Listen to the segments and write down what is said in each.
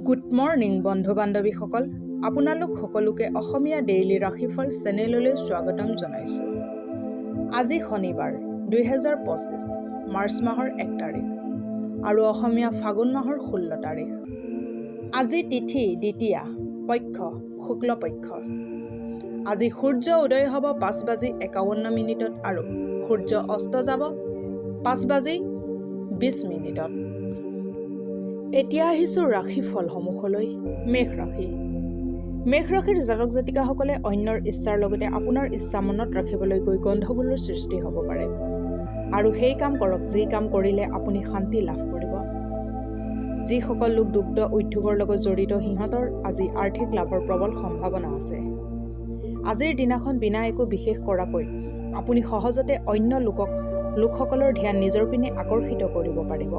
Good morning বন্ধু বান্ধৱীসকল, আপোনালোক সকলোকে অসমীয়া ডেইলি ৰাশিফল চেনেললৈ স্বাগতম জনাইছোঁ। আজি শনিবাৰ 2025 মাৰ্চ মাহৰ 1 তাৰিখ আৰু অসমীয়া ফাগুন মাহৰ 16 তাৰিখ। আজি তিথি দ্বিতীয়া, পক্ষ শুক্লপক্ষ। আজি সূৰ্য উদয় হ'ব 5:51 আৰু সূৰ্য অস্ত যাব 5:20। এতিয়া আহিছোঁ ৰাশিফলসমূহলৈ। মেষ ৰাশি। মেষ ৰাশিৰ জাতক জাতিকাসকলে অন্যৰ ইচ্ছাৰ লগতে আপোনাৰ ইচ্ছা মনত ৰাখিবলৈ গৈ গণ্ডগোলৰ সৃষ্টি হ'ব পাৰে আৰু সেই কাম কৰক যি কাম কৰিলে আপুনি শান্তি লাভ কৰিব। যিসকল লোক দুগ্ধ উদ্যোগৰ লগত জড়িত সিহঁতৰ আজি আৰ্থিক লাভৰ প্ৰবল সম্ভাৱনা আছে। আজিৰ দিনাখন বিনা একো বিশেষ কৰাকৈ আপুনি সহজতে অন্য লোকসকলৰ ধ্যান নিজৰ পিনে আকৰ্ষিত কৰিব পাৰিব।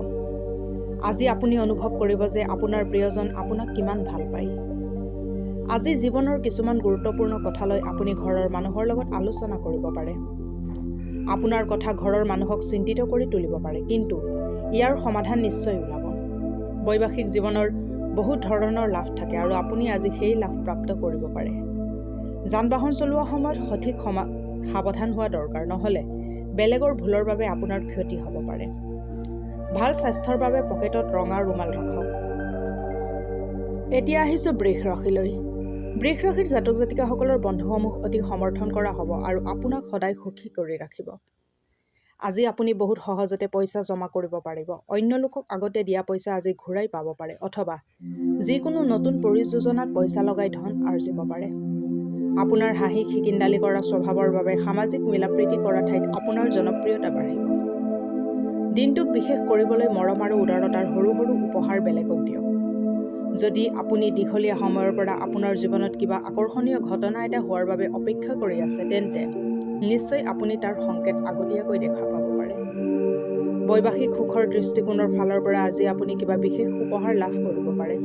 আজি আপুনি অনুভৱ কৰিব যে আপোনাৰ প্ৰিয়জন আপোনাক কিমান ভাল পায়। আজি জীৱনৰ কিছুমান গুৰুত্বপূৰ্ণ কথালৈ আপুনি ঘৰৰ মানুহৰ লগত আলোচনা কৰিব পাৰে। আপোনাৰ কথা ঘৰৰ মানুহক চিন্তিত কৰি তুলিব পাৰে, কিন্তু ইয়াৰ সমাধান নিশ্চয় ওলাব। বৈবাহিক জীৱনৰ বহুত ধৰণৰ লাভ থাকে আৰু আপুনি আজি সেই লাভ প্ৰাপ্ত কৰিব পাৰে। যান বাহন চলোৱা সময়ত সঠিক সাৱধান হোৱা দৰকাৰ, নহ'লে বেলেগৰ ভুলৰ বাবে আপোনাৰ ক্ষতি হ'ব পাৰে। ভাল স্বাস্থ্যৰ বাবে পকেটত ৰঙা ৰুমাল ৰাখক। এতিয়া আহিছোঁ বৃষ ৰাশিলৈ। বৃষ ৰাশিৰ জাতক জাতিকাসকলৰ বন্ধুসমূহ অতি সমৰ্থন কৰা হ'ব আৰু আপোনাক সদায় সুখী কৰি ৰাখিব। আজি আপুনি বহুত সহজতে পইচা জমা কৰিব পাৰিব। অন্য লোকক আগতে দিয়া পইচা আজি ঘূৰাই পাব পাৰে অথবা যিকোনো নতুন পৰিযোজনাত পইচা লগাই ধন আৰ্জিব পাৰে। আপোনাৰ হাঁহি খিকিন্দালি কৰা স্বভাৱৰ বাবে সামাজিক মিলাপ্ৰীতি কৰা ঠাইত আপোনাৰ জনপ্ৰিয়তা বাঢ়িব। দিনটোক বিশেষ কৰিবলৈ মৰম আৰু উদাৰতাৰ সৰু সৰু উপহাৰ বেলেগক দিয়ক। যদি আপুনি দীঘলীয়া সময়ৰ পৰা আপোনাৰ জীৱনত কিবা আকৰ্ষণীয় ঘটনা এটা হোৱাৰ বাবে অপেক্ষা কৰি আছে, তেন্তে নিশ্চয় আপুনি তাৰ সংকেত আগতীয়াকৈ দেখা পাব পাৰে। বৈবাহিক সুখৰ দৃষ্টিকোণৰ ফালৰ পৰা আজি আপুনি কিবা বিশেষ উপহাৰ লাভ কৰিব পাৰে।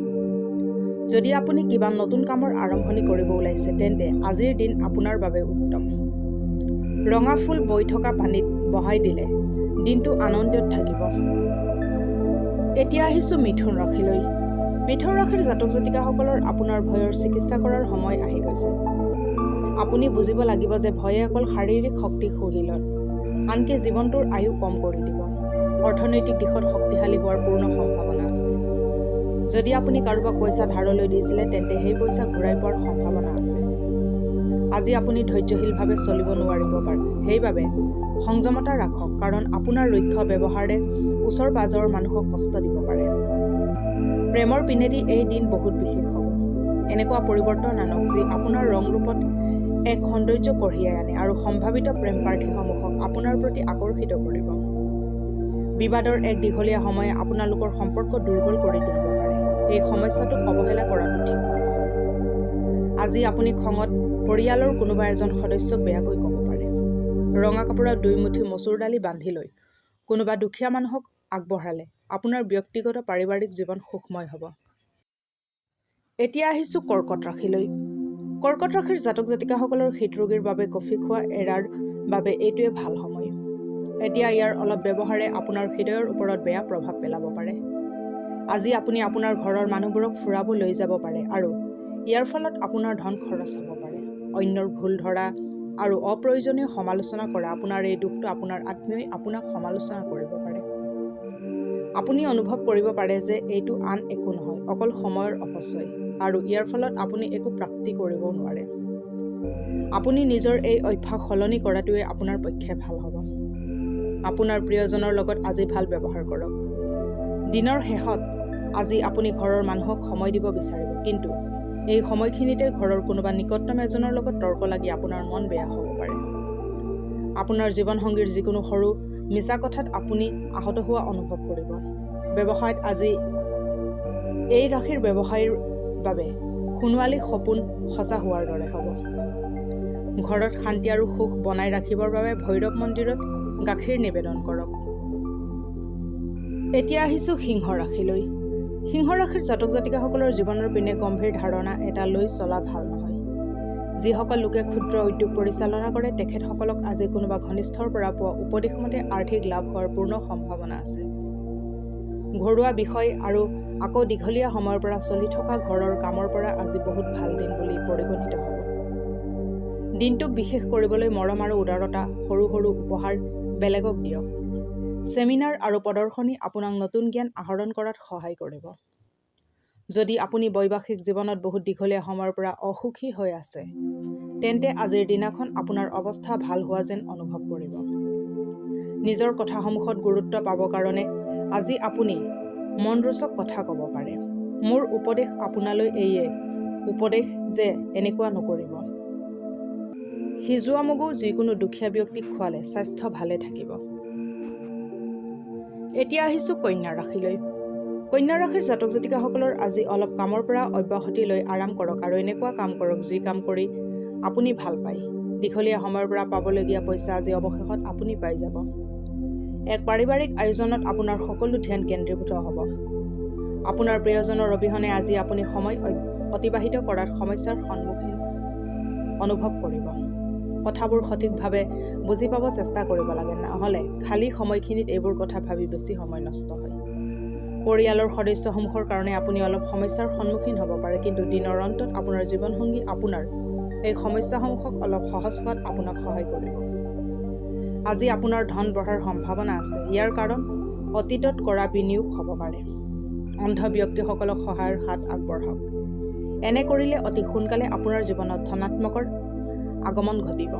যদি আপুনি কিবা নতুন কামৰ আৰম্ভণি কৰিব ওলাইছে, তেন্তে আজিৰ দিন আপোনাৰ বাবে উত্তম। ৰঙা ফুল বৈ থকা পানীত বহাই দিলে দিনটো আনন্দত থাকিব। এতিয়া আহিছোঁ মিথুন ৰাশিলৈ। মিথুন ৰাশিৰ জাতক জাতিকাসকলৰ আপোনাৰ ভয়ৰ চিকিৎসা কৰাৰ সময় আহি গৈছে। আপুনি বুজিব লাগিব যে ভয়ে অকল শাৰীৰিক শক্তি শুহিলত, আনকি জীৱনটোৰ আয়ু কম কৰি দিব। অৰ্থনৈতিক দিশত শক্তিশালী হোৱাৰ পূৰ্ণ সম্ভাৱনা আছে। যদি আপুনি কাৰোবাক পইচা ধাৰলৈ দিছিলে, তেন্তে সেই পইচা ঘূৰাই পোৱাৰ সম্ভাৱনা আছে। আজি আপুনি ধৈৰ্যশীলভাৱে চলিব নোৱাৰিব পাৰে, সেইবাবে সংযমতা ৰাখক, কাৰণ আপোনাৰ ৰুক্ষ ব্যৱহাৰে ওচৰ পাজৰৰ মানুহক কষ্ট দিব পাৰে। প্ৰেমৰ পিনেদি এই দিন বহুত বিশেষ হ'ব। এনেকুৱা পৰিৱৰ্তন আনক যি আপোনাৰ ৰং ৰূপত এক সৌন্দৰ্য কঢ়িয়াই আনে আৰু সম্ভাৱিত প্ৰেম প্ৰাৰ্থীসমূহক আপোনাৰ প্ৰতি আকৰ্ষিত কৰিব। বিবাদৰ এক দীঘলীয়া সময়ে আপোনালোকৰ সম্পৰ্ক দুৰ্বল কৰি তুলিব পাৰে। এই সমস্যাটোক অৱহেলা কৰাটো ঠিক নহয়। আজি আপুনি খঙত পৰিয়ালৰ কোনোবা এজন সদস্যক বেয়াকৈ ক'ব পাৰে। ৰঙা কাপোৰত 2 মুঠি মচুৰ দালি বান্ধি লৈ কোনোবা দুখীয়া মানুহক আগবঢ়ালে আপোনাৰ ব্যক্তিগত পাৰিবাৰিক জীৱন সুখময় হ'ব। এতিয়া আহিছোঁ কৰ্কট ৰাশিলৈ। কৰ্কট ৰাশিৰ জাতক জাতিকাসকলৰ হৃদৰোগীৰ বাবে কফি খোৱা এৰাৰ বাবে এইটোৱে ভাল সময়। এতিয়া ইয়াৰ অলপ ব্যৱহাৰে আপোনাৰ হৃদয়ৰ ওপৰত বেয়া প্ৰভাৱ পেলাব পাৰে। আজি আপুনি আপোনাৰ ঘৰৰ মানুহবোৰক ফুৰাব লৈ যাব পাৰে আৰু ইয়াৰ ফলত আপোনাৰ ধন খৰচ হ'ব পাৰে। অন্যৰ ভুল ধৰা আৰু অপ্ৰয়োজনীয় সমালোচনা কৰা আপোনাৰ এই দুখটো আপোনাৰ আত্মীয়ই আপোনাক সমালোচনা কৰিব পাৰে। আপুনি অনুভৱ কৰিব পাৰে যে এইটো আন একো নহয়, অকল সময়ৰ অপচয়, আৰু ইয়াৰ ফলত আপুনি একো প্ৰাপ্তি কৰিবও নোৱাৰে। আপুনি নিজৰ এই অভ্যাস সলনি কৰাটোৱে আপোনাৰ পক্ষে ভাল হ'ব। আপোনাৰ প্ৰিয়জনৰ লগত আজি ভাল ব্যৱহাৰ কৰক। দিনৰ শেষত আজি আপুনি ঘৰৰ মানুহক সময় দিব বিচাৰিব, কিন্তু এই সময়খিনিতে ঘৰৰ কোনোবা নিকটতম এজনৰ লগত তৰ্ক লাগি আপোনাৰ মন বেয়া হ'ব পাৰে। আপোনাৰ জীৱনসংগীৰ যিকোনো সৰু মিছা কথাত আপুনি আহত হোৱা অনুভৱ কৰিব। ব্যৱসায়ত আজি এই ৰাশিৰ ব্যৱসায়ীৰ বাবে সোণোৱালী সপোন সঁচা হোৱাৰ দৰে হ'ব। ঘৰত শান্তি আৰু সুখ বনাই ৰাখিবৰ বাবে ভৈৰৱ মন্দিৰত গাখীৰ নিবেদন কৰক। এতিয়া আহিছোঁ সিংহ ৰাশিলৈ। সিংহ ৰাশিৰ জাতক জাতিকাসকলৰ জীৱনৰ পিনে গম্ভীৰ ধাৰণা এটা লৈ চলা ভাল নহয়। যিসকল লোকে ক্ষুদ্ৰ উদ্যোগ পৰিচালনা কৰে, তেখেতসকলক আজি কোনোবা ঘনিষ্ঠৰ পৰা পোৱা উপদেশ মতে আৰ্থিক লাভ হোৱাৰ পূৰ্ণ সম্ভাৱনা আছে। ঘৰুৱা বিষয় আৰু আকৌ দীঘলীয়া সময়ৰ পৰা চলি থকা ঘৰৰ কামৰ পৰা আজি বহুত ভাল দিন বুলি পৰিগণিত হ'ব। দিনটোক বিশেষ কৰিবলৈ মৰম আৰু উদাৰতা, সৰু সৰু উপহাৰ বেলেগক দিয়ক। ছেমিনাৰ আৰু প্ৰদৰ্শনী আপোনাক নতুন জ্ঞান আহৰণ কৰাত সহায় কৰিব। যদি আপুনি বৈবাহিক জীৱনত বহুত দীঘলীয়া সময়ৰ পৰা অসুখী হৈ আছে, তেন্তে আজিৰ দিনাখন আপোনাৰ অৱস্থা ভাল হোৱা যেন অনুভৱ কৰিব। নিজৰ কথাসমূহত গুৰুত্ব পাব কাৰণে আজি আপুনি মনৰোচক কথা ক'ব পাৰে। মোৰ উপদেশ আপোনালৈ এইয়ে উপদেশ যে এনেকুৱা নকৰিব। সিজোৱা মগু যিকোনো দুখীয়া ব্যক্তিক খোৱালে স্বাস্থ্য ভালে থাকিব। এতিয়া আহিছোঁ কন্যা ৰাশিলৈ। কন্যা ৰাশিৰ জাতক জাতিকাসকলৰ আজি অলপ কামৰ পৰা অব্যাহতি লৈ আৰাম কৰক আৰু এনেকুৱা কাম কৰক যি কাম কৰি আপুনি ভাল পায়। দীঘলীয়া সময়ৰ পৰা পাবলগীয়া পইচা আজি অৱশেষত আপুনি পাই যাব। এক পাৰিবাৰিক আয়োজনত আপোনাৰ সকলো ধ্যান কেন্দ্ৰীভূত হ'ব। আপোনাৰ প্ৰিয়জনৰ অবিহনে আজি আপুনি সময় অতিবাহিত কৰাত সমস্যাৰ সন্মুখীন অনুভৱ কৰিব। কথাবোৰ সঠিকভাৱে বুজি পাব চেষ্টা কৰিব লাগে, নহ'লে খালী সময়খিনিত এইবোৰ কথা ভাবি বেছি সময় নষ্ট হয়। পৰিয়ালৰ সদস্যসমূহৰ কাৰণে আপুনি অলপ সমস্যাৰ সন্মুখীন হ'ব পাৰে, কিন্তু দিনৰ অন্তত আপোনাৰ জীৱনসংগী আপোনাৰ এই সমস্যাসমূহক অলপ সহজ হোৱাত আপোনাক সহায় কৰিব। আজি আপোনাৰ ধন বঢ়াৰ সম্ভাৱনা আছে। ইয়াৰ কাৰণ অতীতত কৰা বিনিয়োগ হ'ব পাৰে। অন্ধ ব্যক্তিসকলক সহায়ৰ হাত আগবঢ়াওক। এনে কৰিলে অতি সোনকালে আপোনাৰ জীৱনত ধনাত্মকৰ আগমন ঘটিব।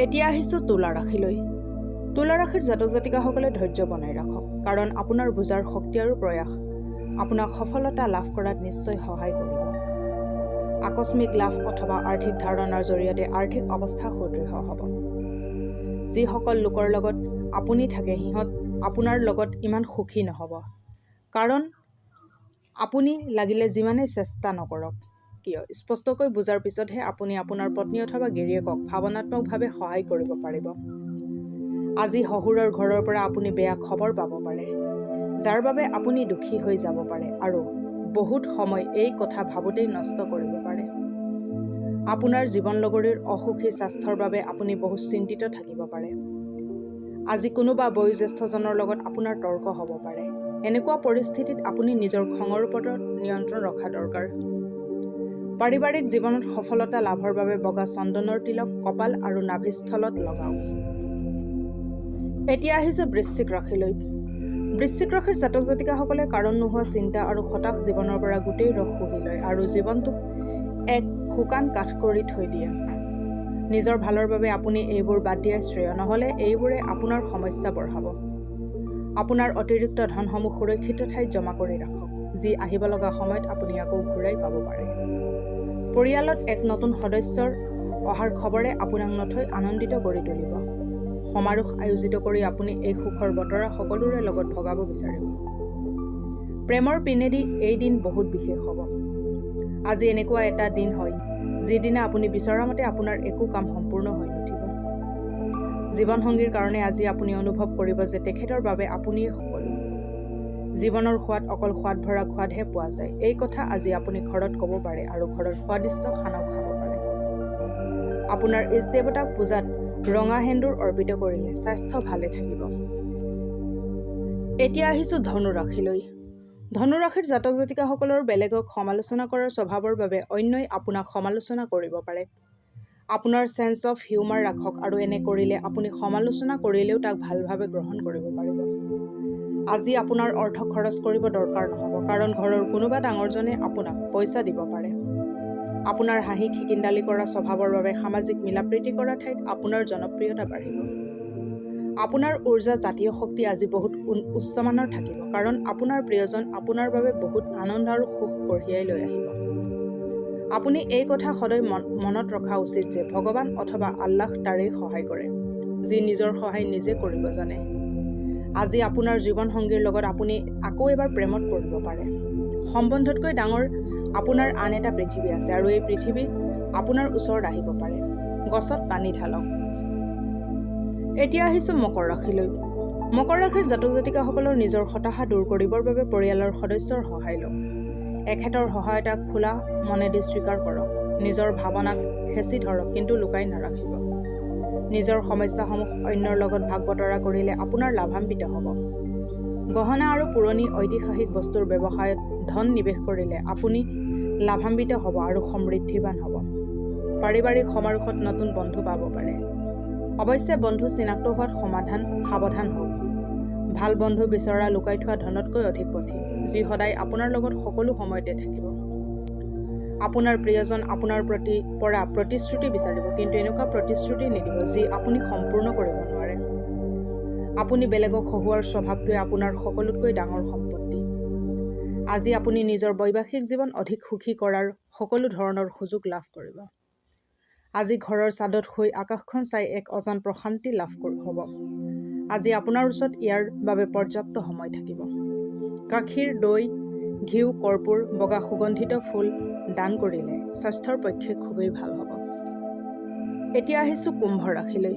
এতিয়া আহিছোঁ তুলা ৰাশিলৈ। তুলা ৰাশিৰ জাতক জাতিকাসকলে ধৈৰ্য বনাই ৰাখক, কাৰণ আপোনাৰ বুজাৰ শক্তি আৰু প্ৰয়াস আপোনাক সফলতা লাভ কৰাত নিশ্চয় সহায় কৰিব। আকস্মিক লাভ অথবা আৰ্থিক ধাৰণাৰ জৰিয়তে আৰ্থিক অৱস্থা সুদৃঢ় হ'ব। যিসকল লোকৰ লগত আপুনি থাকে সিহঁত আপোনাৰ লগত ইমান সুখী নহ'ব, কাৰণ আপুনি লাগিলে যিমানেই চেষ্টা নকৰক কিয় স্পষ্টকৈ বুজাৰ পিছতহে আপুনি আপোনাৰ পত্নী অথবা গিৰিয়েকক ভাৱনাত্মকভাৱে সহায় কৰিব পাৰিব। আজি শহুৰৰ ঘৰৰ পৰা আপুনি বেয়া খবৰ পাব পাৰে, যাৰ বাবে আপুনি দুখী হৈ যাব পাৰে আৰু বহুত সময় এই কথা ভাবোঁতেই নষ্ট কৰিব পাৰে। আপোনাৰ জীৱনলগৰীৰ অসুখী স্বাস্থ্যৰ বাবে আপুনি বহুত চিন্তিত থাকিব পাৰে। আজি কোনোবা বয়োজ্যেষ্ঠজনৰ লগত আপোনাৰ তৰ্ক হ'ব পাৰে। এনেকুৱা পৰিস্থিতিত আপুনি নিজৰ খঙৰ ওপৰত নিয়ন্ত্ৰণ ৰখা দৰকাৰ। পাৰিবাৰিক জীৱনত সফলতা লাভৰ বাবে বগা চন্দনৰ তিলক কপাল আৰু নাভিস্থলত লগাওক। এতিয়া আহিছোঁ বৃশ্চিক ৰাশিলৈ। বৃশ্চিক ৰাশিৰ জাতক জাতিকাসকলে কাৰণ নোহোৱা চিন্তা আৰু হতাশ জীৱনৰ পৰা গোটেই ৰস শুহি লয় আৰু জীৱনটোক এক শুকান কাঠ কৰি থৈ দিয়ে। নিজৰ ভালৰ বাবে আপুনি এইবোৰ বাদ দিয়াই শ্ৰেয়, নহ'লে এইবোৰে আপোনাৰ সমস্যা বঢ়াব। আপোনাৰ অতিৰিক্ত ধনসমূহ সুৰক্ষিত ঠাইত জমা কৰি ৰাখক, যি আহিব লগা সময়ত আপুনি আকৌ ঘূৰাই পাব পাৰে। পৰিয়ালত এক নতুন সদস্যৰ অহাৰ খবৰে আপোনাক নথৈ আনন্দিত কৰি তুলিব। সমাৰোহ আয়োজিত কৰি আপুনি এই সুখৰ বতৰা সকলোৰে লগত ভগাব বিচাৰিব। প্ৰেমৰ পিনেদি এই দিন বহুত বিশেষ হ'ব। আজি এনেকুৱা এটা দিন হয় যিদিনা আপুনি বিচৰা মতে আপোনাৰ একো কাম সম্পূৰ্ণ হৈ নুঠিব। জীৱনসংগীৰ কাৰণে আজি আপুনি অনুভৱ কৰিব যে তেখেতৰ বাবে আপুনিয়ে সকলো। জীৱনৰ সোৱাদ অকল সোৱাদ ভৰা খোৱাদহে পোৱা যায়, এই কথা আজি আপুনি ঘৰত ক'ব পাৰে আৰু ঘৰত স্বাদিষ্ট খানাও খাব পাৰে। আপোনাৰ ইষ্ট দেৱতাক পূজাত ৰঙা সেন্দুৰ অৰ্পিত কৰিলে স্বাস্থ্য ভালে থাকিব। এতিয়া আহিছোঁ ধনু ৰাশিলৈ। ধনু ৰাশিৰ জাতক জাতিকাসকলৰ বেলেগক সমালোচনা কৰাৰ স্বভাৱৰ বাবে অন্যই আপোনাক সমালোচনা কৰিব পাৰে। আপোনাৰ চেন্স অফ হিউমাৰ ৰাখক আৰু এনে কৰিলে আপুনি সমালোচনা কৰিলেও তাক ভালভাৱে গ্ৰহণ কৰিব পাৰিব। আজি আপোনাৰ অৰ্থ খৰচ কৰিব দৰকাৰ নহ'ব, কাৰণ ঘৰৰ কোনোবা ডাঙৰজনে আপোনাক পইচা দিব পাৰে। আপোনাৰ হাঁহি খিকিন্দালি কৰা স্বভাৱৰ বাবে সামাজিক মিলাপ্ৰীতি কৰা ঠাইত আপোনাৰ জনপ্ৰিয়তা বাঢ়িব। আপোনাৰ উৰ্জা জাতীয় শক্তি আজি বহুত উচ্চমানৰ থাকিব, কাৰণ আপোনাৰ প্ৰিয়জন আপোনাৰ বাবে বহুত আনন্দ আৰু সুখ কঢ়িয়াই লৈ আহিব। আপুনি এই কথা সদায় মনত ৰখা উচিত যে ভগৱান অথবা আল্লাহ তাৰেই সহায় কৰে, যি নিজৰ সহায় নিজে কৰিব জানে। আজি আপোনাৰ জীৱনসংগীৰ লগত আপুনি আকৌ এবাৰ প্ৰেমত পৰিব পাৰে। সম্বন্ধতকৈ ডাঙৰ আপোনাৰ আন এটা পৃথিৱী আছে আৰু এই পৃথিৱী আপোনাৰ ওচৰত আহিব পাৰে। গছত পানী ঢালক। এতিয়া আহিছোঁ মকৰ ৰাশিলৈ। মকৰ ৰাশিৰ জাতক জাতিকাসকলৰ নিজৰ হতাশা দূৰ কৰিবৰ বাবে পৰিয়ালৰ সদস্যৰ সহায় লওক। এখেতৰ সহায়তাক খোলা মনেদি স্বীকাৰ কৰক। নিজৰ ভাৱনাক হেঁচি ধৰক, কিন্তু লুকাই নাৰাখিব। নিজৰ সমস্যাসমূহ অন্যৰ লগত ভাগ বতৰা কৰিলে আপোনাৰ লাভান্বিত হ'ব। গহনা আৰু পুৰণি ঐতিহাসিক বস্তুৰ ব্যৱসায়ত ধন নিৱেশ কৰিলে আপুনি লাভান্বিত হ'ব আৰু সমৃদ্ধিৱান হ'ব। পাৰিবাৰিক সমাৰোহত নতুন বন্ধু পাব পাৰে। অৱশ্যে বন্ধু চিনাক্ত হোৱাত সাৱধান হওক। ভাল বন্ধু বিচৰা লুকাই থোৱা ধনতকৈ অধিক কঠিন, যি সদায় আপোনাৰ লগত সকলো সময়তে থাকিব। আপোনাৰ প্ৰিয়জন আপোনাৰ পৰা প্ৰতিশ্ৰুতি বিচাৰিব, কিন্তু এনেকুৱা প্ৰতিশ্ৰুতি নিদিব যি আপুনি সম্পূৰ্ণ কৰিব নোৱাৰে। আপুনি বেলেগক হহুৱাৰ স্বভাৱটোৱে আপোনাৰ সকলোতকৈ ডাঙৰ সম্পত্তি। আজি আপুনি নিজৰ বৈবাহিক জীৱন অধিক সুখী কৰাৰ সকলো ধৰণৰ সুযোগ লাভ কৰিব। আজি ঘৰৰ ছাদত শুই আকাশখন চাই এক অজান প্ৰশান্তি লাভ হ'ব। আজি আপোনাৰ ওচৰত ইয়াৰ বাবে পৰ্যাপ্ত সময় থাকিব। গাখীৰ, দৈ, ঘিউ, কৰ্পূৰ, বগা সুগন্ধিত ফুল দান কৰিলে স্বাস্থ্যৰ পক্ষে খুবেই ভাল হ'ব। এতিয়া আহিছোঁ কুম্ভ ৰাশিলৈ।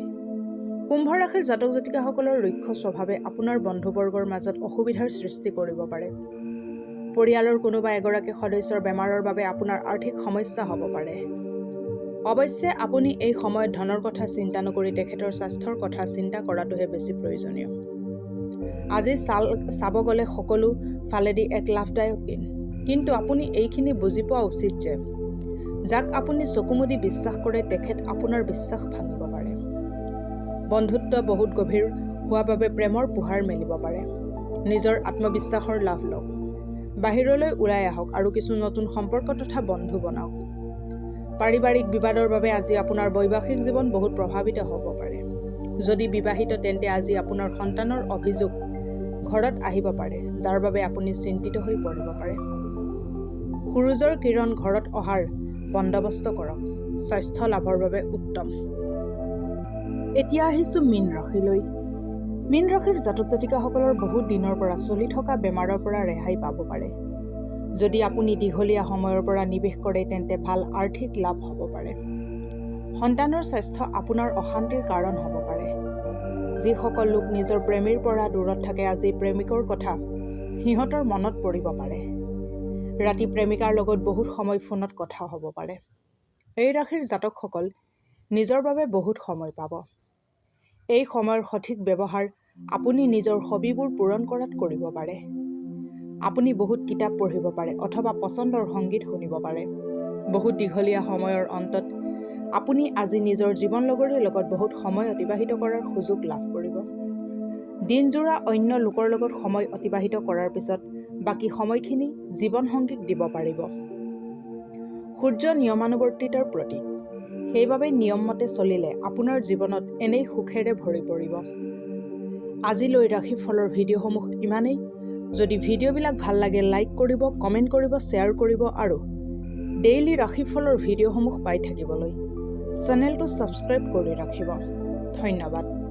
কুম্ভ ৰাশিৰ জাতক জাতিকাসকলৰ ৰুক্ষ স্বভাৱে আপোনাৰ বন্ধুবৰ্গৰ মাজত অসুবিধাৰ সৃষ্টি কৰিব পাৰে। পৰিয়ালৰ কোনোবা এগৰাকী সদস্যৰ বেমাৰৰ বাবে আপোনাৰ আৰ্থিক সমস্যা হ'ব পাৰে। অৱশ্যে আপুনি এই সময়ত ধনৰ কথা চিন্তা নকৰি তেখেতৰ স্বাস্থ্যৰ কথা চিন্তা কৰাটোহে বেছি প্ৰয়োজনীয়। আজি চাব গ'লে সকলো ফালেদি এক লাভদায়ক দিন, কিন্তু আপুনি এইখিনি বুজি পোৱা উচিত যে যাক আপুনি চকুমুদি বিশ্বাস কৰে তেখেত আপোনাৰ বিশ্বাস ভাঙিব পাৰে। বন্ধুত্ব বহুত গভীৰ হোৱা বাবে প্ৰেমৰ পোহাৰ মেলিব পাৰে। নিজৰ আত্মবিশ্বাসৰ লাভ লওক। বাহিৰলৈ ওলাই আহক আৰু কিছু নতুন সম্পৰ্ক তথা বন্ধু বনাওক। পাৰিবাৰিক বিবাদৰ বাবে আজি আপোনাৰ বৈবাহিক জীৱন বহুত প্ৰভাৱিত হ'ব পাৰে। যদি বিবাহিত তেন্তে আজি আপোনাৰ সন্তানৰ অভিযোগ ঘৰত আহিব পাৰে, যাৰ বাবে আপুনি চিন্তিত হৈ পৰিব পাৰে। সূৰুজৰ কিৰণ ঘৰত অহাৰ বন্দবস্ত কৰক। স্বাস্থ্য লাভৰ বাবে উত্তম। এতিয়া আহিছোঁ মীন ৰাশিলৈ। মীন ৰাশিৰ জাতক জাতিকাসকলৰ বহুত দিনৰ পৰা চলি থকা বেমাৰৰ পৰা ৰেহাই পাব পাৰে। যদি আপুনি দীঘলীয়া সময়ৰ পৰা নিৱেশ কৰে তেন্তে ভাল আৰ্থিক লাভ হ'ব পাৰে। সন্তানৰ স্বাস্থ্য আপোনাৰ অশান্তিৰ কাৰণ হ'ব পাৰে। যিসকল লোক নিজৰ প্ৰেমীৰ পৰা দূৰত থাকে, আজি প্ৰেমিকৰ কথা সিহঁতৰ মনত পৰিব পাৰে। ৰাতি প্ৰেমিকাৰ লগত বহুত সময় ফোনত কথা হ'ব পাৰে। এই ৰাশিৰ জাতকসকল নিজৰ বাবে বহুত সময় পাব। এই সময়ৰ সঠিক ব্যৱহাৰ আপুনি নিজৰ হবিবোৰ পূৰণ কৰাত কৰিব পাৰে। আপুনি বহুত কিতাপ পঢ়িব পাৰে অথবা পচন্দৰ সংগীত শুনিব পাৰে। বহুত দীঘলীয়া সময়ৰ অন্তত আপুনি আজি নিজৰ জীৱন লগৰীৰ লগত বহুত সময় অতিবাহিত কৰাৰ সুযোগ লাভ কৰিব। দিনজোৰা অন্য লোকৰ লগত সময় অতিবাহিত কৰাৰ পিছত বাকী সময়খিনি জীৱনসংগীক দিব পাৰিব। সূৰ্য নিয়মানুৱৰ্তিতাৰ প্ৰতীক, সেইবাবে নিয়মমতে চলিলে আপোনাৰ জীৱনত এনেই সুখেৰে ভৰি পৰিব। আজিলৈ ৰাশিফলৰ ভিডিঅ'সমূহ ইমানেই। যদি ভিডিঅ'বিলাক ভাল লাগে লাইক কৰিব, কমেণ্ট কৰিব, শ্বেয়াৰ কৰিব আৰু ডেইলি ৰাশিফলৰ ভিডিঅ'সমূহ পাই থাকিবলৈ চেনেলটো ছাবস্ক্ৰাইব কৰি ৰাখিব। ধন্যবাদ।